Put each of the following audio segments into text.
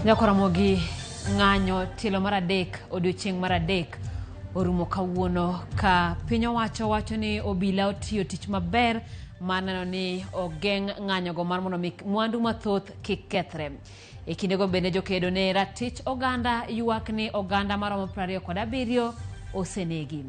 Ramogi ng'anyo tilo mar adek odiochieng' mar adek orumo kawuono ka piny owacho wacho ni obila otiyo tich maber maneno ni ogeng' ng'anyogo mar mondo mwandu mathoth kik kethre. E kindego bende jokedo ne ratich oganda ywak ni oganda maromo 27 osenegi.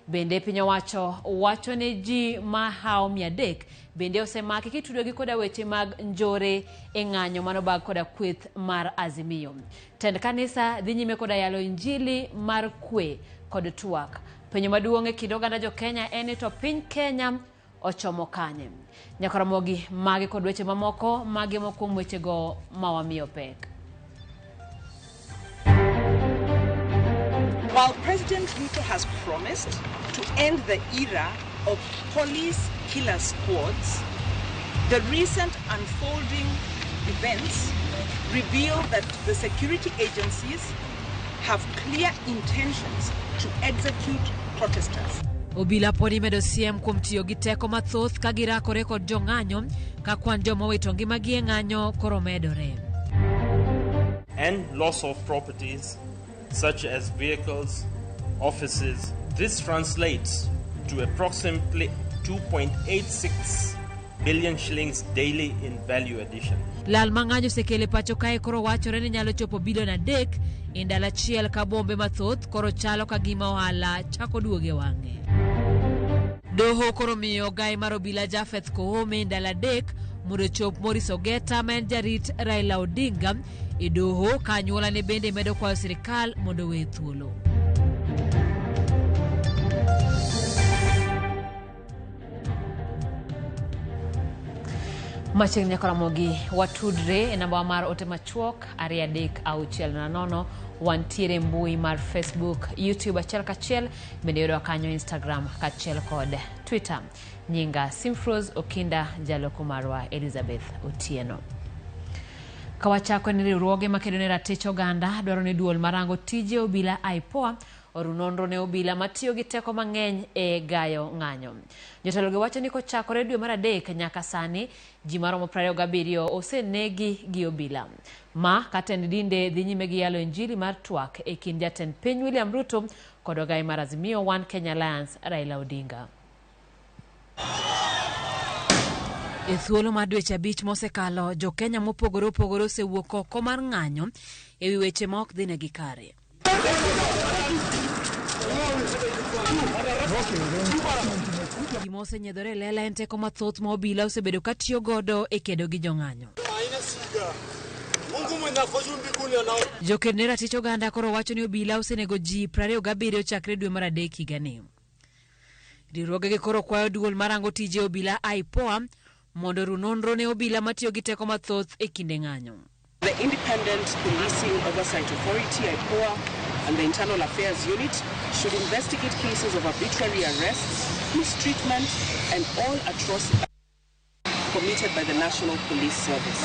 Bende piny owacho wacho ni ji mahawo 300 bende osemaki kitudogi koda weche mag njore e ng'anyo manobag koda kweth mar Azimio. Tend kanisa dhi nyime koda yalo injili mar kwe kod twak. Penyo maduong' e kind oganda jo Kenya en to piny Kenya ochomo kanye. Ramogi magi kod weche mamoko magi mokuom wechego mawamiyo pek. While President Ruto has promised to end the era of police killer squads, the recent unfolding events reveal that the security agencies have clear intentions to execute protesters. Obila podi medo siem kuom tiyo gi teko mathoth ka girakore kod jong'anyo ka kwan joma owito ngimagi e ng'anyo koro medore. And loss of properties such as vehicles, offices. This translates to approximately 2.86 billion shillings daily in value addition. Lal mang'anyo sekele pacho kae koro wachore ni nyalo chopo bilion 3 e ndalo achiel ka bombe mathoth koro chalo ka gima ohala chako duoge wang'e. Doho koro miyo gai mar obila Jafeth Koome ndalo 3 mondo chop Morris Ogeta ma en jarit Raila Odinga e doho ka anyuola ne bende medo kwayo sirikal mondo we thuolo. Machiegni Ramogi watudre e namba mar ote machuok 2360 wantiere mbui mar Facebook, YouTube achiel kachiel, bende yudo kanyo Instagram kachiel kod Twitter. Nyinga Simfros Okinda, jaloko marwa Elizabeth Otieno. Kawachako ni riwruoge makedo ne ratich oganda dwaro ni duol marango tije obila IPOA orunonro ne obila matiyo gi teko mang'eny e gayo ng'anyo. Jotelo gi wacho ni kochakore dwe mar adek nyaka sani ji maromo 27 osenegi gi obila. Ma katend dinde dhi nyime gi yalo injili mar twak e kind jatend piny William Ruto kod ogai mar Azimio One Kenya Alliance Raila Odinga. E thuolo mar dweche 5 mosekalo, jo Kenya mopogore opogore osewuok oko mar ng'anyo e wi weche ma ok dhine gi kare. Gima osenyedhore lela en teko mathoth ma obila osebedo ka tiyo godo e kedo gi jong'anyo. Joked ne ratich oganda koro wacho ni obila osenego ji 27 chakre dwe mar adek higani. Riwruogegi koro kwayo duol marango tije obila IPOA mondo runonro ne obila matiyo gi teko mathoth e kinde ng'anyo. The Independent Policing Oversight Authority, IPOA, and the Internal Affairs Unit should investigate cases of arbitrary arrests, mistreatment, and all atrocities committed by the National Police Service.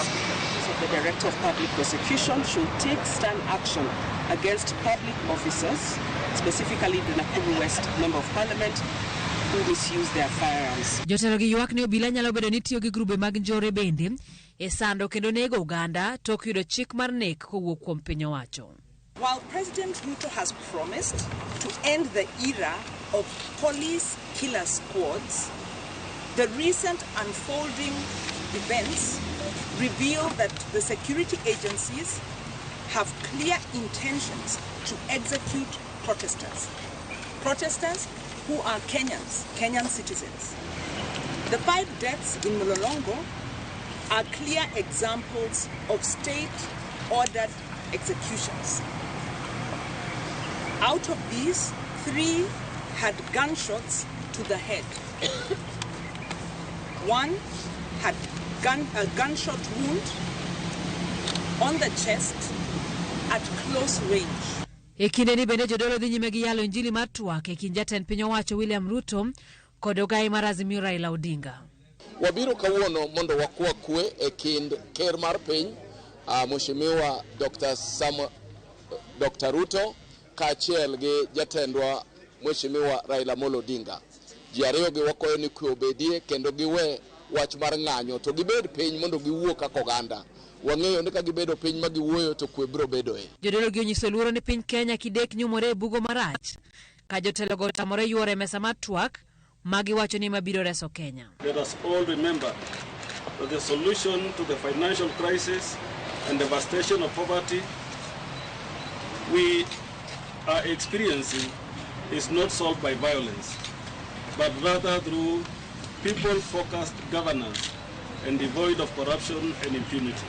So the Director of Public Prosecution should take stern action against public officers, specifically the Nakuru West Member of Parliament, who misuse their firearms. Jotelo gi ywak ni obila nyalo bedo ni tiyo gi grube mag njore bende e sando kendo nego oganda tok yudo chik mar nek kowuok kuom piny owacho. While President Ruto has promised to end the era of police killer squads, the recent unfolding events reveal that the security agencies have clear intentions to execute protesters. Protesters who are Kenyan citizens. The 5 deaths in Mlolongo are clear examples of state-ordered executions. Out of these, 3 had gunshots to the head. 1 had a gunshot wound on the chest at close range. E kinde ni bende jodolo dhi nyime gi yalo injili mar twak e kind jatend piny owacho William Ruto kod ogai mar Azimio Raila Odinga. Wabiro kawuono mondo wakwa kwe e kind ker mar piny Mheshimiwa Dr. Ruto kaachiel gi jatendwa Mheshimiwa Raila Odinga. Ji ariyo gi wakoyo ni kwe obedie kendo giwe wach mar ng'anyo to gibed piny mondo giwuo kaka oganda wang'eyo ni ka gibedo piny ma giwuoyo to kwe biro bedoe. Jodolo gi onyiso luoro ni piny Kenya kidek nyumore e bugo marach ka jotelo go tamore yuore mesa mar twak ma giwacho ni mabiro reso Kenya. Let us all remember that the solution to the financial crisis and devastation of poverty we are experiencing is not solved by violence, but rather through people-focused governance and devoid of corruption and impunity.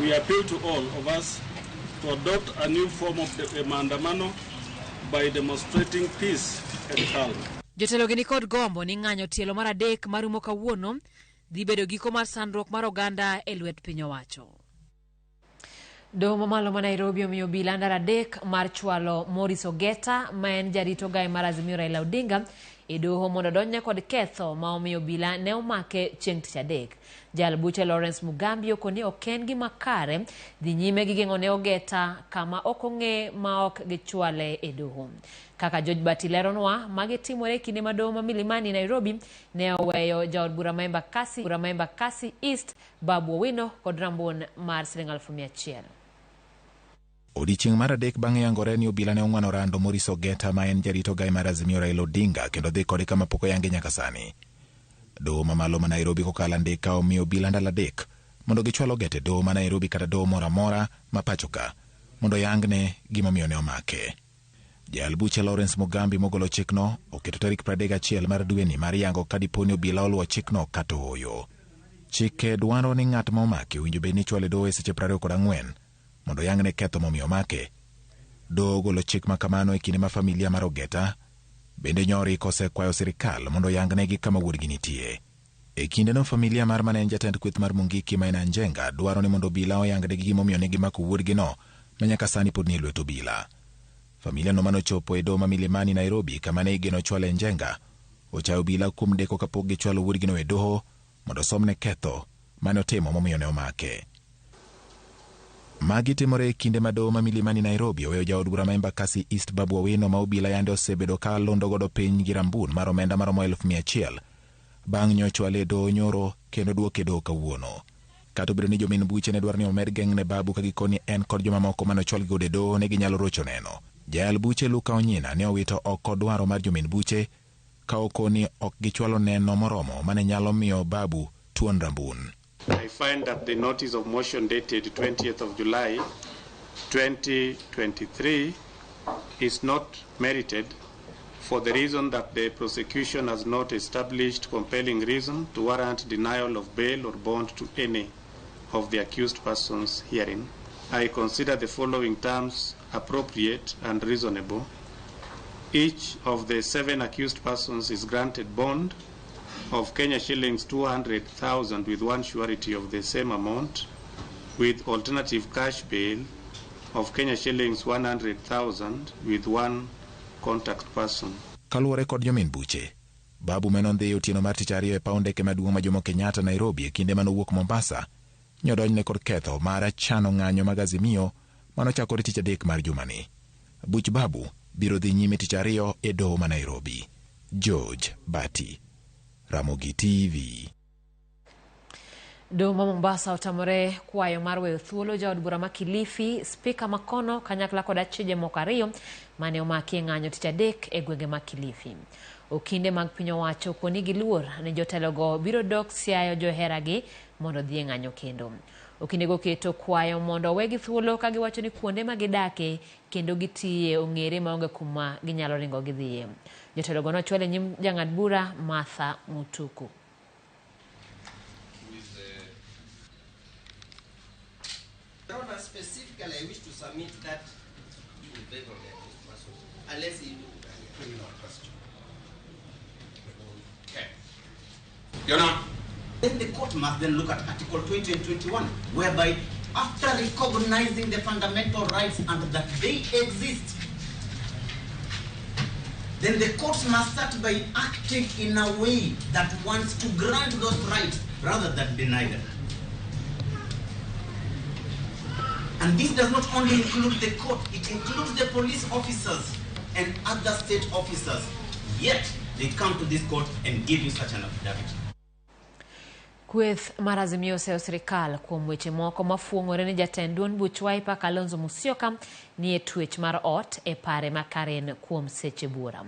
We appeal to all of us to adopt a new form of maandamano by demonstrating peace and calm. Jotelo gi kod gombo ni ng'anyo tielo mar adek marumo kawuono dhi bedo giko mar sandruok mar oganda e lwet piny owacho. Doho mamalo ma Nairobi omiyo obila ndara adek mar chwalo Morris Ogeta ma en jarito gai mar Azimio Raila Odinga e doho mondo donjne kod ketho ma omiyo obila ne omake chieng' tich adek. Jal buche Lawrence Mugambi okoni oken gi makare dhi nyime gi geng'o ne Ogeta kama ok ong'e ma ok gichwale e doho. Kaka George Batileronwa magitimore kinde ma doho ma Milimani Nairobi ne oweyo jaod bura ma Embakasi East Babu Owino kod rambun mar Sh100,000. Odiochieng' mar adek bang'e yangore ni obila ne ong'wano rando Morris Ogeta ma en jarito gai mar Azimio Raila Odinga kendo dhi kode kama pok oyange nyaka sani. Doho mamalo ma Nairobi kokalo andika omiyo obila ndalo adek mondo gichwal Ogeta e doho ma Nairobi kata doho moro amora ma pachoka mondo yangne gimomiyo ne omake. Jal buche Lawrence Mugambi mogolo chikno oketo tarik 31 mar dweni mar yango kadiponi obila oluwo chikno kata oyo. Chike dwaro ni ng'at ma omake owinjo bed ni chwale doho e seche 24 mondo yangne ketho momiyo omake. Doho golo chik ma kamano e kinde ma familia mar Ogeta bende nyori kosekwayo sirikal mondo yangnegi kama wuodgi nitie. E kinde no familia mar manen jatend kweth mar Mungiki ma en Anjenga dwaro ni mondo obila oyangnegi gimomiyo ne gimako wuodgi no ma nyaka sani pod ni e lwet obila. Familia no manochopo e doho ma Milimani Nairobi kama ne igeno chwale Njenga ochayo obila kuom deko kapok gichwalo wuodgi no e doho mondo somne ketho mane otimo momiyo ne omake. Magi timore e kinde ma doho ma Milimani Nairobi oweyo jaod bura ma Embakasi East Babu Owino ma obila yande osebedo ka londo godo piny gi rambun mar omenda maromo 100,000 bang' nyochwale doho nyoro kendo duoke doho kawuono. Kata obedo ni jomin buche ne dwaro ni omed geng'ne Babu ka gikoni en kod jomamoko manochwal godo e doho ne ginyalo rocho neno. Jal buche Luka Onyina ne owito oko dwaro mar jomin buche ka okoni ok gichwalo neno moromo mane nyalo miyo Babu tuon rambun. I find that the notice of motion dated 20th of July 2023 is not merited for the reason that the prosecution has not established compelling reason to warrant denial of bail or bond to any of the accused persons herein. I consider the following terms appropriate and reasonable. Each of the 7 accused persons is granted bond of Kenya shillings 200,000 with one surety of the same amount, with alternative cash bail of Kenya shillings 100,000 with one contact person. Kaluwore kod jomin buche, Babu menon dhi otieno mar tich ariyo e paw ndeke maduong' ma Jomo Kenyatta Nairobi e kinde manowuok Mombasa nyodonjne kod ketho mar chano ng'anyo mag Azimio manochakore tich adek mar jumani. Buch Babu biro dhi nyime tich ariyo e doho ma Nairobi. George Bati, Ramogi TV. Doho ma Mombasa otamore kwayo mar weyo thuolo jaod bura ma Kilifi Spika Makono kanyakla kod achije moko ariyo mane omaki ng'anyo tich adek e gwenge ma Kilifi. Okinde mag piny owacho koni gi luor ne jotelogo biro dok siayo joheragi mondo dhi ng'anyo kendo. Okinde go keto kwayo mondo wegi thuolo ka giwacho ni kuonde ma gidake kendo gitiye ong'ere maonge kuma ginyalo ringo gidhiye. Jotelogo nochwale nyim jang'ad bura Martha Mutuku. Specifically, I wish to submit that you will beg on the accused person, unless you do criminal question. Okay. Your Honor. Then the court must then look at Article 20 and 21, whereby after recognizing the fundamental rights and that they exist, then the court must start by acting in a way that wants to grant those rights rather than deny them. And this does not only include the court, it includes the police officers and other state officers. Yet, they come to this court and give you such an affidavit. Kweth mar Azimio oseo sirikal kuom weche moko mafuong'ore ni jatend duond buch Wiper Kalonzo Musyoka ni e twech mar ot e pare ma Karen kuom seche bura.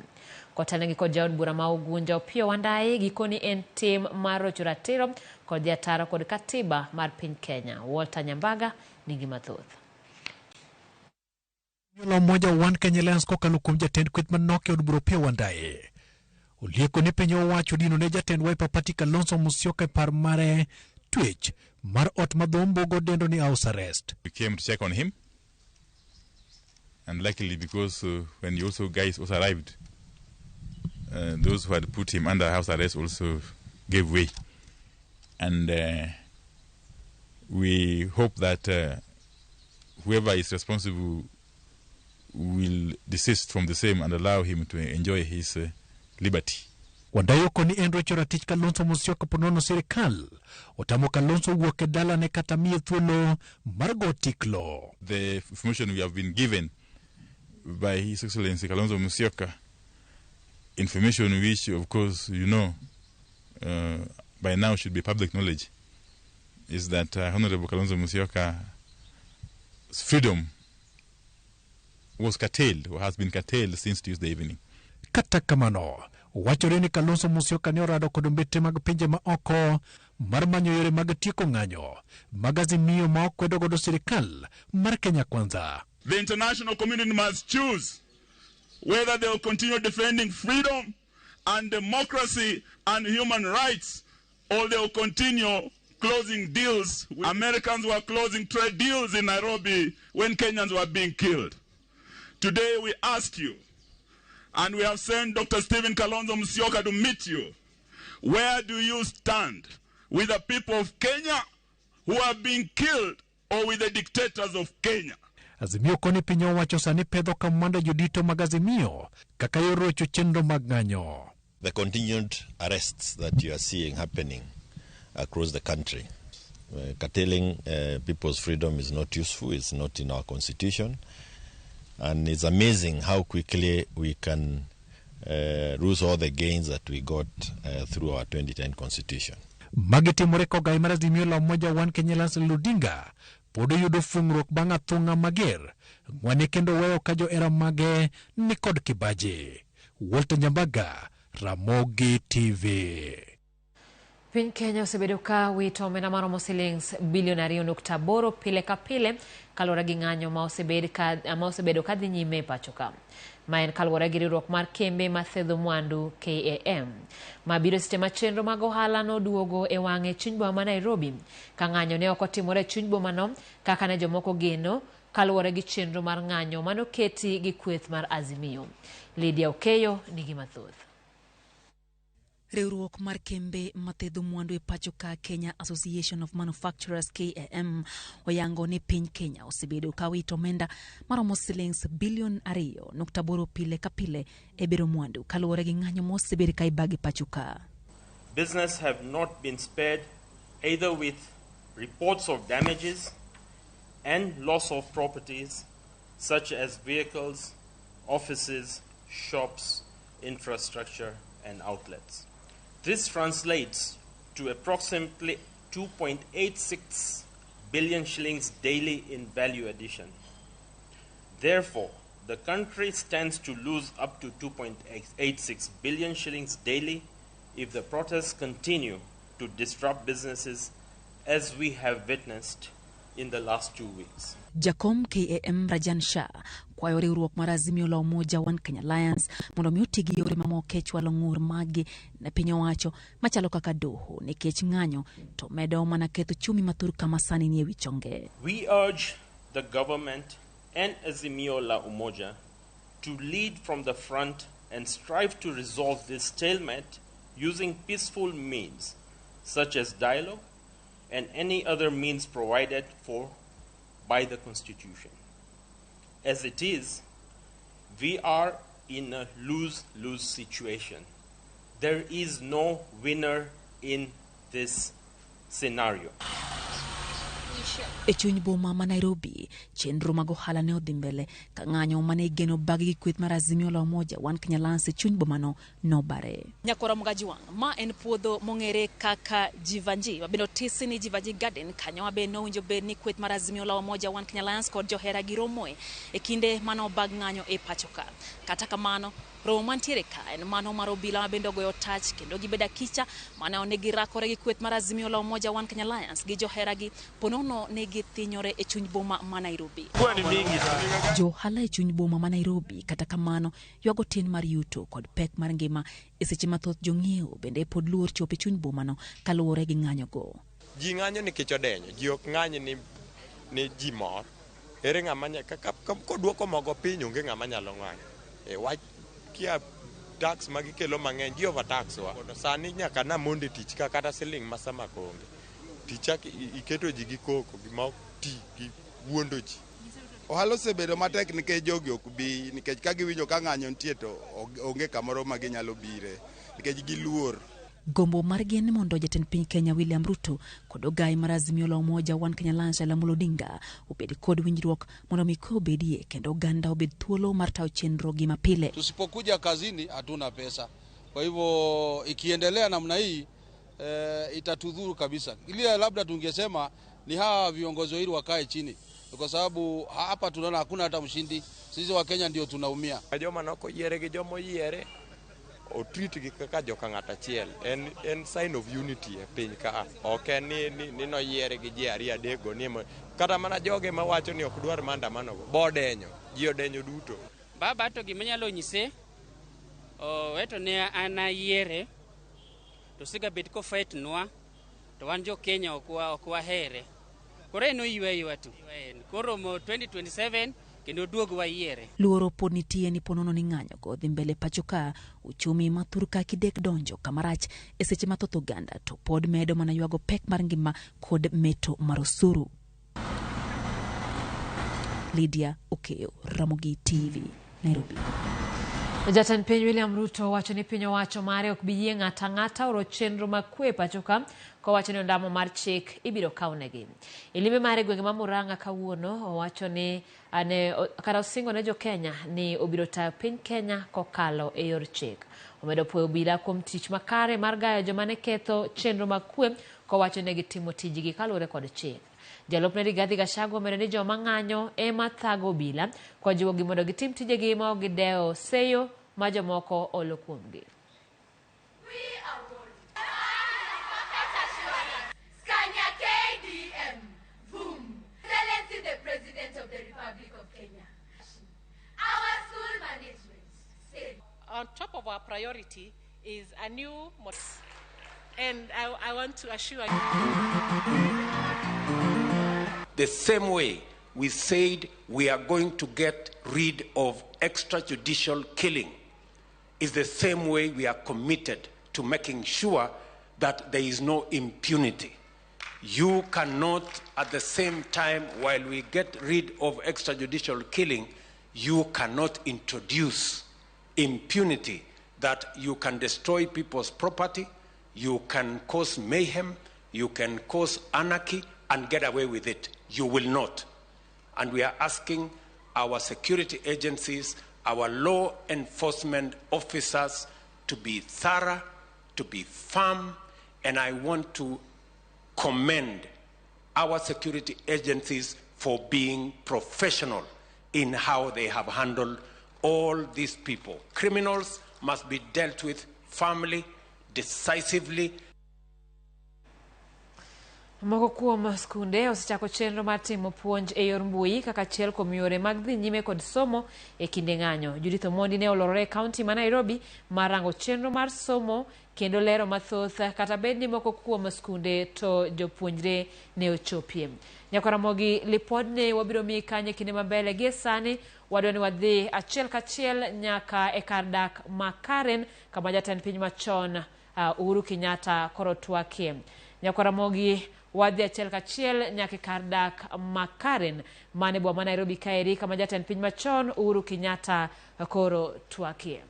Kotanegi kod jaod bura ma Ugunja Opiyo Wandayi gikoni en tim mar rocho ratiro kod jataro kod katiba mar piny Kenya. Walter Nyambaga nigi mathoth. Nyolo moja wan Kenya Alliance kokalo kuom jatend kweth manok e od bura Opiyo Wandayi. Olieko ni piny owacho dino ne jatend Wiper Party Kalonzo Musyoka par mare twech mar ot madhombo go dendo ni house arrest. We came to check on him, and luckily because when you also guys also arrived, those who had put him under house arrest also gave way, and we hope that whoever is responsible will desist from the same and allow him to enjoy his liberty. Wandayi okoni en rocho ratich Kalonzo Musyoka ponono sirikal otamo Kalonzo wuok e dala ne kata miye thuolo mar go tiklo. The information we have been given by His Excellency Kalonzo Musyoka, information which of course you know by now should be public knowledge, is that Honorable Kalonzo Musyoka's freedom was curtailed or has been curtailed since Tuesday evening. Kata kamano, wachore ni Kalonzo Musyoka ne orado kod mbete mag pinje ma oko mar manyo yore mag tieko ng'anyo mag Azimio ma okwedo godo sirikal mar Kenya Kwanza. The international community must choose whether they will continue defending freedom and democracy and human rights, or they will continue closing deals. Americans were closing trade deals in Nairobi when Kenyans were being killed. Today we ask you, and we have sent Dr. Stephen Kalonzo Musyoka to meet you. Where do you stand with the people of Kenya who are being killed, or with the dictators of Kenya? Azimio koni piny owacho sani pedho kamanda jodito mag Azimio kaka yorocho chenro mag ng'anyo. The continued arrests that you are seeing happening across the country, curtailing people's freedom is not useful, it's not in our constitution. And it's amazing how quickly we can lose all the gains that we got through our 2010 constitution. Magitimore kogai mar Azimio la Umoja wan Kenya Alliance Ludinga podo yudo fungruok bang' athung'a mager ng'wane kendo weyo ka jo era mage ni kod kibaji. Walter Nyambaga, Ramogi TV. Piny Kenya osebedo ka wito omenda maromo shillings bilion 2.8 pile ka pile kaluwore gi ng'anyo ma osebedo ka dhi nyime e pacho ka. Ma en kaluwore gi riwruok mar kembe mathedho mwandu KAM. Mabiro seche ma chenro mag ohala noduogo e wang'e chuny boma ma Nairobi ka ng'anyo ne ok otimore e chuny boma no kaka ne jomoko geno kaluwore gi chenro mar ng'anyo manoketi gi kweth mar Azimio. Lydia Okeyo nigi mathoth. Riwruok mar kembe mathedho mwandu e pacho ka Kenya Association of Manufacturers KAM oyango ni piny Kenya osebedo ka wito omenda maromo shillings bilion 2.8 pile ka pile e bero mwandu kaluwore gi ng'anyo mosebedo ka ibagi pacho ka. Business have not been spared either with reports of damages and loss of properties such as vehicles, offices, shops, infrastructure and outlets. This translates to approximately 2.86 billion shillings daily in value addition. Therefore, the country stands to lose up to 2.86 billion shillings daily if the protests continue to disrupt businesses as we have witnessed in the last 2 weeks. Jakom KAM Rajan Shah kwayo riwruok mar Azimio la Umoja wan Kenya Alliance mondo mi otigi yore mamoko e chwalo ng'ur magi na piny owacho machalo kaka doho nikech ng'anyo to medo mana ketho chumi mathur kama sani ni e wi chonge. We urge the government and Azimio la Umoja to lead from the front and strive to resolve this stalemate using peaceful means such as dialogue and any other means provided for by the Constitution. As it is, we are in a lose-lose situation. There is no winner in this scenario. E chuny boma ma Nairobi, chenro mag ohala ne odhi mbele ka ng'anyo mane igeno bagi gi kweth mar Azimio la Umoja One Kenya Alliance e chuny boma no nobare. Nyakora Mugajiwang, ma en puodho mong'ere kaka Jivanji, mabendo tisi ni Jivanji Garden, kanyo mabe nowinjo bed ni kweth mar Azimio la Umoja One Kenya Alliance kod johera gi romoe e kinde mano bag ng'anyo e pacho ka. Kata kamano, romo mantiere ka en mano mar obila mabende ogoyo tach kendo gibeda kicha mane onegi rakore gi kweth mar Azimio la Umoja One Kenya Alliance gi johera gi ponono ne githinyore e chuny boma ma Nairobi. Johala e chuny boma ma Nairobi kata kamano ywago tin mar yuto kod pek mar ngima e seche mathoth jong'iewo bende pod luor chopo e chuny boma no kaluwore gi ng'anyo go. Ji ng'anyo nikech odenyo, ji ok ng'any ni ji mor. Ere ng'ama koduoko mogo piny onge ng'ama nyalo ng'anyo. Wach kia tax magikelo mang'eny, ji overtax wa. Sani nyaka na monde tich ka kata siling masama konge. Tichak iketo ji gi koko gima ok ti gi wuondo ji. Ohala osebedo matek nikech jogi ok bi, nikech ka giwinjo ka ng'anyo nitie to onge kamoro ma ginyalo bire, nikech giluor. Gombo margi en mondo jatend piny Kenya William Ruto kod ogai mar Azimio la Umoja One Kenya Alliance Raila Odinga obed kod winjruok mondo miko obedie kendo oganda obed thuolo mar tawo chenro gi mapile. Tusipokuja kazini hatuna pesa. Kwa hivyo ikiendelea namna hii itatudhuru kabisa. Ile labda tungesema ni hawa viongozi wetu wakae chini, kwa sababu hapa tunaona hakuna hata mshindi. Sisi wa Kenya ndio tunaumia. Joma noko yiere gi jomo yiere o treat gi kaka joka ng'ata chiel en sign of unity e piny ka. Ok ni no yiere gi ji ari adego ni kata mana joge mawacho ni ok dwar maandamano go bodenyo ji odenyo duto. Baba to gimanyalo nyise weto ne ana yiere to siga bet ko fight nwa to wan jo Kenya ok wahere. Koro no yweyo tu. Koro mo 2027 kendo duogo wa yiere. Luoro pod nitie ni ponono ni ng'anyo go dhi mbele pacho ka uchumi mathur ka kidek donjo kamarach e seche mathoth oganda to pod medo mana ywago pek mar ngima kod meto mar osuru. Lydia Okeo, Ramogi TV, Nairobi. Jatend piny William Ruto wacho ni piny owacho mare ok bi yie ng'ata ng'ata oro chenro makwe pacho ka kowacho ni ondamo mar chik ibiro kawnegi. E limbe mare gwenge ma Murang'a kawuono owacho ni kata osingo ne jo Kenya ni obiro tayo piny Kenya kokalo e yor chik. Omedo puoyo obila kuom tich makare mar gayo joma ne ketho chenro makwe kowacho ni gitimo tijgi kaluwore kod chik. Jalupne Rigathi Gachagua omedo ni joma ng'anyo ema thago obila kwajiwo gi mondo gitim tijegi ma ok gidewo seyo ma jomoko olo kuomgi. On top of our priority is a new and I want to assure you. The same way we said we are going to get rid of extrajudicial killing is the same way we are committed to making sure that there is no impunity. You cannot, at the same time, while we get rid of extrajudicial killing, you cannot introduce impunity that you can destroy people's property, you can cause mayhem, you can cause anarchy and get away with it. You will not. And we are asking our security agencies, our law enforcement officers to be thorough, to be firm, and I want to commend our security agencies for being professional in how they have handled all these people. Criminals must be dealt with firmly, decisively. Moko kuom skunde osechako chenro mar timo puonj e yor mbui kaka achiel kuom yore mag dhi nyime kod somo e kinde ng'anyo. Judith Omondi ne olorore e kaunti ma Nairobi mar rango chenro mar somo kendo lero mathoth kata bed ni moko kuom skunde to jopuonjre ne ochopie. Nyakora Ramogi lipodne wabiro miyi kanye kinde mabele gie sani wadwa ni wadhi achiel kachiel nyaka e kar dak ma Karen kama jatend piny machon Uhuru Kenyatta koro twakie. Nyakora Ramogi wadhi achiel kachiel nyaka kar dak ma Karen mane boma Nairobi kaeri kama jatend piny machon Uhuru Kenyatta koro twakie.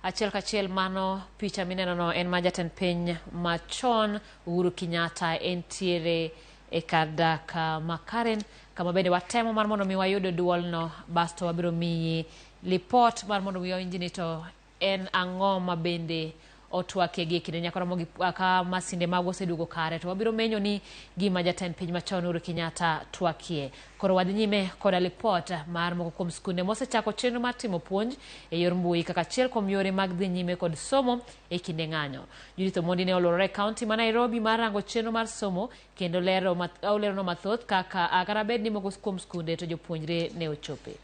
Achiel kachiel mano picha minenono en ma jatend piny machon Uhuru Kenyatta entiere e kar dak ma Karen, kama bende watemo mar mondo mi wayud duolno basto wabiro miyi lipot mar mondo mi wawinji ni to en ang'o ma bende otwake gi kinde nyaka Ramogi ka masinde mag oseduogo kare to wabiro menyo ni gima jatend piny machon Uhuru Kenyatta twakie. Koro wadhi nyime koda lipot mar moko kuom skunde mosechako chenro mar timo puonj e yor mbui kaka achiel kuom yore mag dhi nyime kod somo e kinde ng'anyo. Judith Omondi ne olorore kaunti ma Nairobi mar rango chenro mar somo kendo olerono mathoth kaka kata bed ni moko kuom skunde to jopuonjre ne ochope.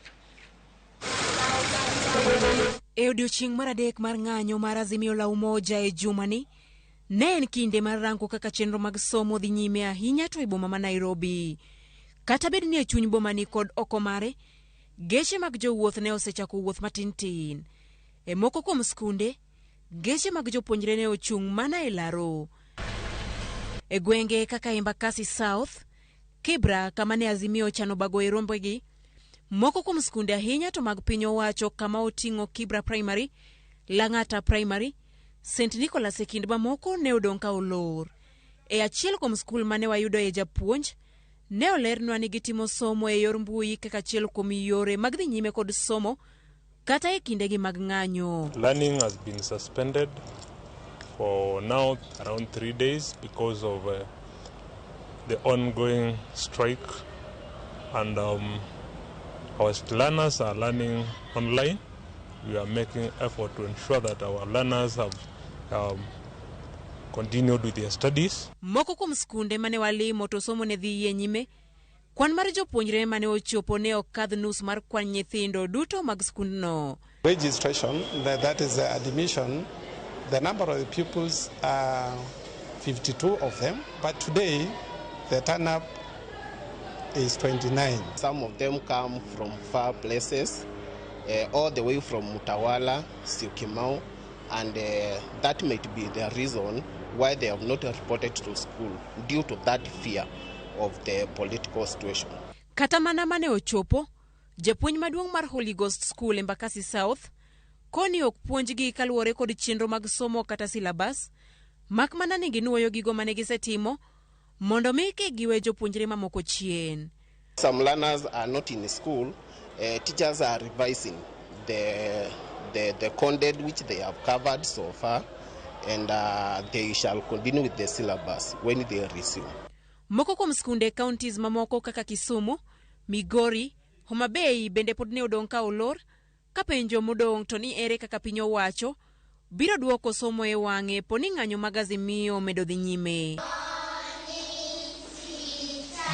E odiochieng' mar adek mar ng'anyo mar Azimio la Umoja e jumani, ne en kinde mar rango kaka chenro mag somo dhi nyime ahinya to e boma ma Nairobi. Kata bed ni e chuny boma ni kod oko mare, geche mag jowuoth ne osechako wuoth matin. E moko kuom skunde, geche mag jopuonjre ne ochung' mana e laro. E gwenge kaka Embakasi South, Kibra kama ne Azimio chano bago e rombegi, moko kuom skunde ahinya to mag piny owacho kama oting'o Kibra Primary, Lang'ata Primary, St. Nicholas e kind mamoko ne odong' ka olor. E achiel kuom skul mane wayudo e japuonj, ne olernwa ni gitimo somo e yor mbui kaka achiel kuom yore mag dhi nyime kod somo kata e kindegi mag ng'anyo. Learning has been suspended for now around 3 days because of the ongoing strike, and our learners are learning online. We are making effort to ensure that our learners have continued with their studies. Moko kuom skunde mane walimo to somo ne dhi nyime, kwan mar jopuonjre mane ochopo ne okadh nus mar kwan nyithindo duto mag skundno. Registration, that is admission, the number of pupils are 52 of them, but today the turn-up is 29. Some of them come from far places, all the way from Mutawala, Syokimau, and that might be the reason why they have not reported to school, due to that fear of the political situation. Kata mana mane ochopo, japuonj maduong' mar Holy Ghost School Embakasi South, koni ok puonjgi kaluwore kod chenro mag somo kata syllabus, mak mana ni ginuoyo gigo mane gisetimo, mondo meke giwe jopuonjre mamoko chien. Some learners are not in school. Teachers are revising the content which they have covered so far, and they shall continue with the syllabus when they resume. Moko kuom skunde counties mamoko kaka Kisumu, Migori, Homa Bay bende pod ne odong' ka olor, ka penjo modong' to ni ere kaka piny owacho biro duoko somo e wang'e poni ng'anyo mag Azimio medo dhi nyime.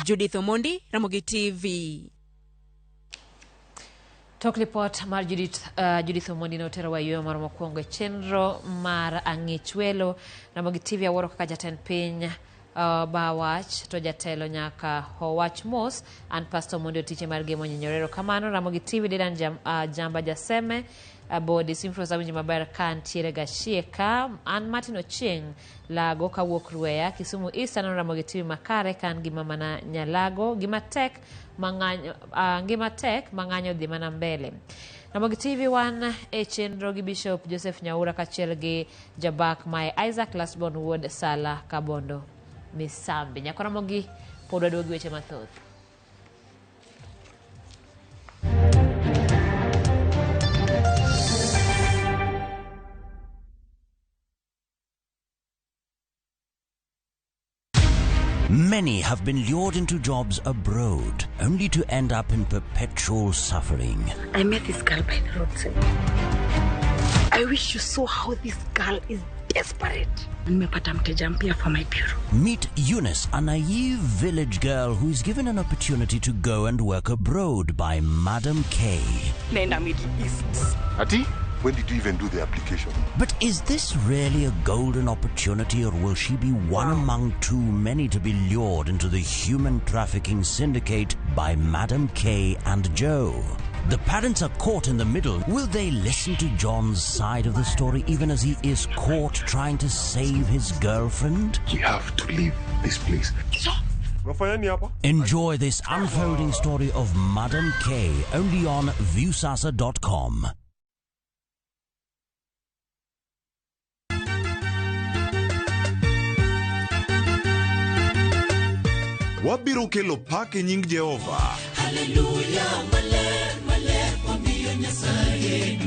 Judith Omondi, Ramogi TV. Tok lipot mar Judith Omondi ne otero wa yweyo mar mokwongo e chenro mar ang'ich welo. Ramogi TV awuoro kaka jatend piny bawach to jatelo nyaka owach mos an Pastor Omondi otiche mar gemo nyenyorero kamano. Ramogi TV dedan jamba jaseme bodi simfro zawinji maber kan tiere gashie ka an Martin Ochieng lago kawuok Rueya Kisumu East an Ramogi TV makare kan gima mana nyalago gima tek mang'anyo dhi mana mbele. Ramogi TV wan e chenro gi Bishop Joseph Nyaura kachiel gi jabak mae Isaac Lasbon Wood Sala Kabondo Misambi. Nyako Ramogi pod waduogi weche mathoth. Many have been lured into jobs abroad, only to end up in perpetual suffering. I met this girl by the roadside. I wish you saw how this girl is desperate. Nimepata mteja mpya for my bureau. Meet Eunice, a naive village girl who is given an opportunity to go and work abroad by Madam K. Nenda Middle East. Ati? When did you even do the application? But is this really a golden opportunity, or will she be one among too many to be lured into the human trafficking syndicate by Madam K and Joe? The parents are caught in the middle. Will they listen to John's side of the story even as he is caught trying to save his girlfriend? We have to leave this place. Enjoy this unfolding story of Madam K only on viewsasa.com. wabiro kelo pak e nying Jehova. Hallelujah, maler, maler, wamiyo Nyasaye.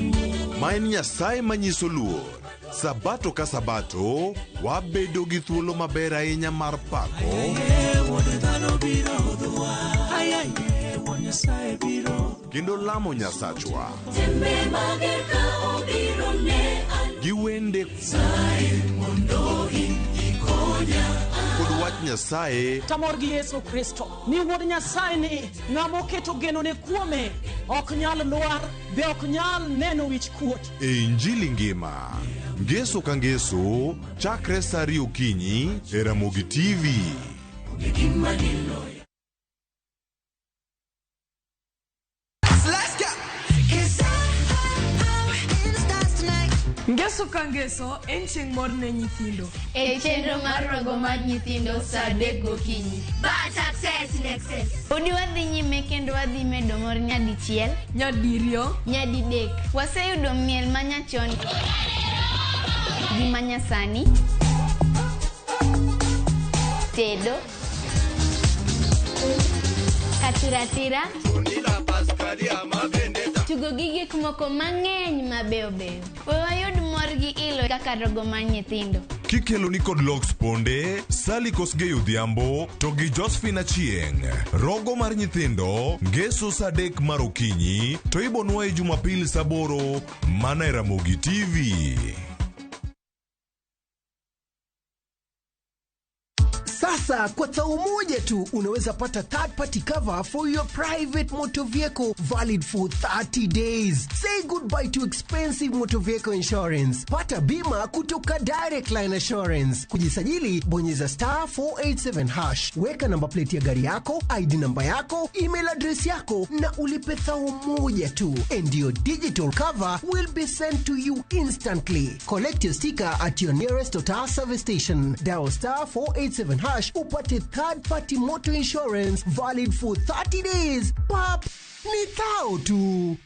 Ma en Nyasaye manyiso luor. Sabato ka sabato, wabedo gi thuolo maber ahinya mar pako. Kendo lamo Nyasachwa. Gi wende kod wach Nyasaye. Tamor gi Yesu Kristo ni wuod Nyasaye ni ng'amo keto geno ne kuome ok nyal lwar be ok nyal neno wich kuot. E Injili ngima, ngeso ka ngeso, chakre saa 2 okinyi e Ramogi TV. Ngeso ka ngeso en chieng' mor ne nyithindo. E chenro mar rogo mar nyithindo saa 3 gokinyi. But success in excess. Udi wadhi nyime kendo wadhi medo mor nyadichiel, nyadiriyo, nyadidek. Waseyudo miel manyachon gi manyasani, tedo, katiratira, tugo gi gik moko mang'eny mabeyo beyo. Wayud mor gi ilo kaka rogo mar nyithindo. Kikelo ni kod Logs Ponde, Sally Kosgei Odhiambo, to gi Josephine Achieng'. Rogo mar nyithindo, ngeso saa 3 mar okinyi, to ibonwa e Jumapil saa 8 mana e Ramogi TV. Sasa kwa thao moja tu unaweza pata third party cover for your private motor vehicle valid for 30 days. Say goodbye to expensive motor vehicle insurance. Pata bima kutoka Direct Line Assurance. Kujisajili bonyeza *487#. Weka namba plate ya gari yako, ID namba yako, email address yako na ulipe thao moja tu. And your digital cover will be sent to you instantly. Collect your sticker at your nearest Total service station. Dial *487# upate third party motor insurance valid for 30 days. Pap, ni thao tu.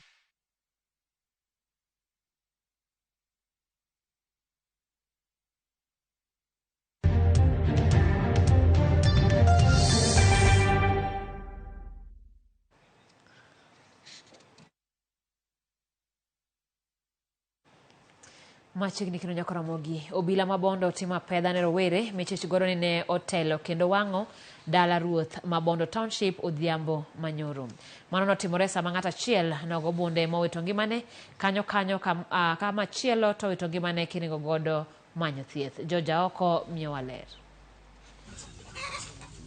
Machiegni kino nyako Ramogi, obila mabondo tima pedha ne rowere michich godo ni ne otelo kendo wang'o dala ruoth Mabondo Township Odhiambo Manyoro. Mano notimore sama ng'at achiel nogo bunde mowito ngimane kanyo kama chielo to wito ngimane kiringo godo manyo thieth. Joja oko miyowa ler.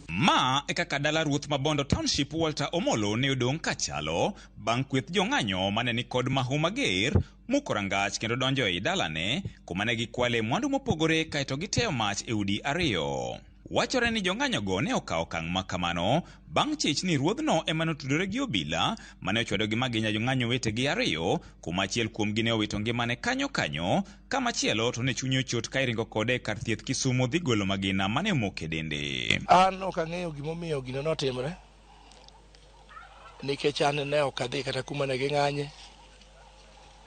Ma e kaka dala ruoth Mabondo Township Walter Omolo ne odong' kachalo bang' kweth jong'anyo mane ni kod mahu mager muko rangach kendo donjo ei dalane kuma ne gikwale mwandu mopogore kaeto giteo mach e udi ariyo. Wachore ni jong'anyo go ne okawo okang' makamano bang' chich ni ruodhno ema notudore gi obila mane ochwado gi maginya jong'anyo wetegi ariyo, kuma achiel kuomgi ne owito ngimane kanyo kama chielo to ne chunyo chot ka iringo kode kar thieth Kisumu dhi golo magina mane moke dende. An ok ang'eyo gimomiyo gino notimre, nikech an ne ok adhi kata kuma ne ging'anye.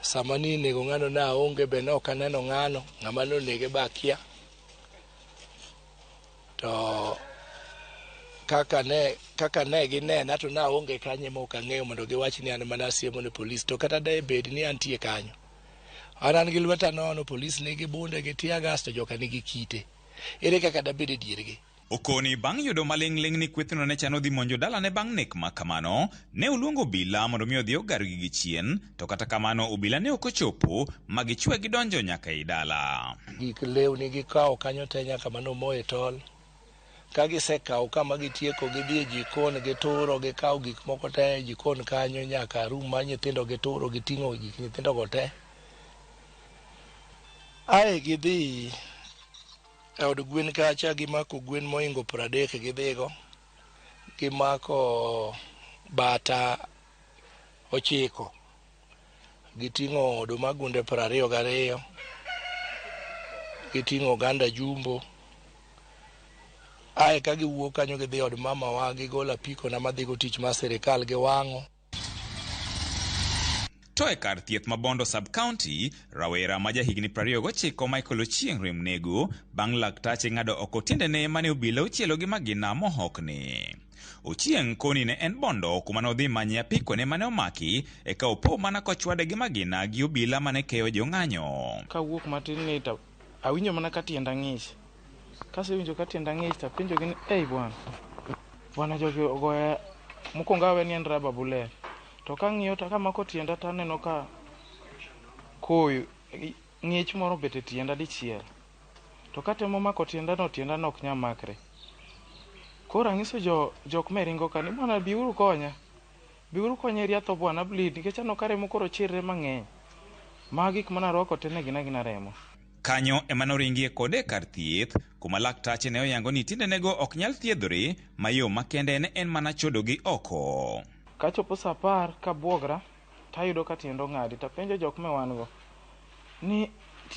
Sama ni nego ng'ano ne aonge, be ne ok aneno ng'ano, ng'ama nonege be akia. To kaka ne ginena to na onge kanye ma ok ang'eyo mondo giwach ni an mana siemo ne polis. To kata da bed ni antie kanyo, an gi lweta nono, polis nigi bunde gi tear gas to joka nigi kite. Ere kaka da bed e diergi? Okoni bang' yudo maling'ling ni kwethno ne chano dhi monjo dalane bang' nek ma kamano, ne oluongo obila mondo mi odhi ogargi gi chien, to kata kamano obila ne ok ochopo ma gichwe gidonjo nyaka ei dala. Gik lewni gikawo kanyo te nyaka mano moye tol. Ka gisekawo kama gitieko, gidhi e jikon, gituro, gikawo gik moko te e jikon kanyo nyaka rum ma nyithindo, gituro, giting'o gik nyithindo go te. Ae gidhi e od gwen kacha, gimako gwen moingo 30 gidhigo, gimako bata 9, giting'o oduma gunde 22, giting'o oganda jumbo. Ae ka giwuok kanyo gidhi od mama wa, gigolo apiko na madhigo tich mar sirikal giwang'o. To e kar thieth ma Bondo Sub-County, rawera ma jahigni 29 Michael Ochieng rem nego bang' laktache ng'ado oko tiendene mane obila ochielo gi magina mohokni. Ochieng' koni ne en Bondo kuma nodhi manye apikone mane omaki eka opo mana kochwade gi magina gi obila mane keyo jong'anyo. Kawuok matin ni awinjo mana ka tienda ng'ich. Kasewinjo ka tienda ng'ich to apenjo gi ni ei bwana jogi ogoya mokwongo awe ni en raba bullet. To kang'iyo to kamako tienda to aneno ka koyo ng'ich moro bet e tienda dichiel. To katemo mako tienda no ok nya makre. Koro ang'iso jok meringo ka ni bwana biuru konya riatho bwana bleed nikech aneno ka remo koro chirre mang'eny. Magi gik manarwako te ne gina remo. Kanyo ema noringie kode kar thieth kuma laktache ne oyango ni tiendenego ok nyal thiedhore ma yo makende ne en mana chodogi oko. Kachopo sa 10 kabuogra tayudo ka tienda ong'adi tapenjo jok mewango ni